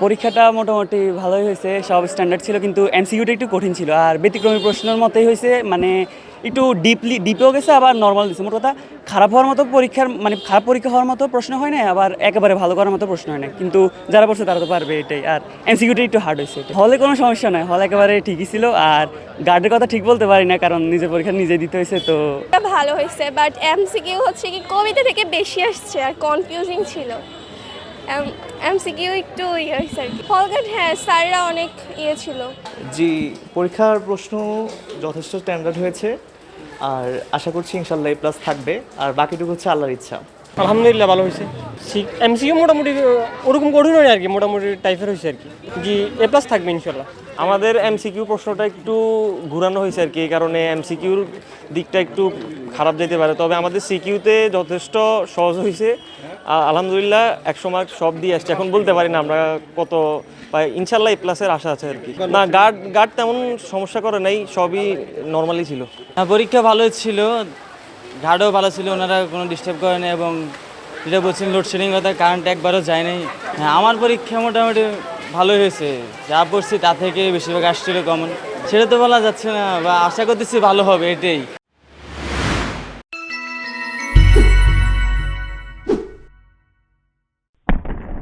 পরীক্ষাটা মোটামুটি ভালোই হয়েছে, সব স্ট্যান্ডার্ড ছিল, কিন্তু এমসিকিউটা একটু কঠিন ছিল আর ব্যতিক্রমী প্রশ্নের মতোই হয়েছে, মানে একটু ডিপেও গেছে আবার নর্মাল দিচ্ছে। মোট কথা খারাপ হওয়ার মতো পরীক্ষার মানে খারাপ পরীক্ষা হওয়ার মতো প্রশ্ন হয় না, আবার একেবারে ভালো করার মতো প্রশ্ন হয় না, কিন্তু যারা পড়ছে তারা তো পারবে এটাই। আর এমসিকিউটা একটু হার্ড হয়েছে। হলে কোনো সমস্যা নয়, হল একেবারে ঠিকই ছিল। আর গার্ডের কথা ঠিক বলতে পারি না, কারণ নিজের পরীক্ষা নিজে দিতে হয়েছে তো। এটা ভালো হয়েছে, বাট এমসিকিউ হচ্ছে কি কবিতা থেকে বেশি আসছে আর কনফিউজিং ছিল। এমসিকিউ একটু ইয়ে হয়েছে আর কি। হলঘাট হ্যাঁ, স্যাররা অনেক ইয়ে ছিল। জি, পরীক্ষার প্রশ্ন যথেষ্ট স্ট্যান্ডার্ড হয়েছে, আর আশা করছি ইনশাল্লাহ A+ থাকবে, আর বাকিটুকু হচ্ছে আল্লাহর ইচ্ছা। আলহামদুলিল্লাহ ভালো হয়েছে। এমসিকিউ মোটামুটি ওরকম কঠিন হয় আর কি, মোটামুটি টাইপের হয়েছে আর কি। জি A+ থাকবে ইনশাল্লাহ। আমাদের এমসিকিউ প্রশ্নটা একটু ঘুরানো হয়েছে আর কি, এই কারণে এমসিকিউর দিকটা একটু খারাপ যেতে পারে, তবে আমাদের সিকিউতে যথেষ্ট সহজ হয়েছে। আলহামদুলিল্লাহ 100 মার্ক সব দিয়ে আসছে। এখন বলতে পারি না আমরা কত পাই, ইনশাল্লাহ A+-এর আশা আছে আর কি। না, গার্ড তেমন সমস্যা করে নাই, সবই নর্মালি ছিল। পরীক্ষা ভালো ছিল, গার্ডও ভালো ছিল, ওনারা কোনো ডিস্টার্ব করেনি, এবং যেটা বলছেন লোডশেডিং কথা, কারেন্ট একবারও যায় নাই। হ্যাঁ, আমার পরীক্ষা মোটামুটি ভালোই হয়েছে, যা পড়ছি তা থেকে বেশিরভাগ আসছিল কমন, সেটা তো বলা যাচ্ছে না, বা আশা করতেছি ভালো হবে এটাই।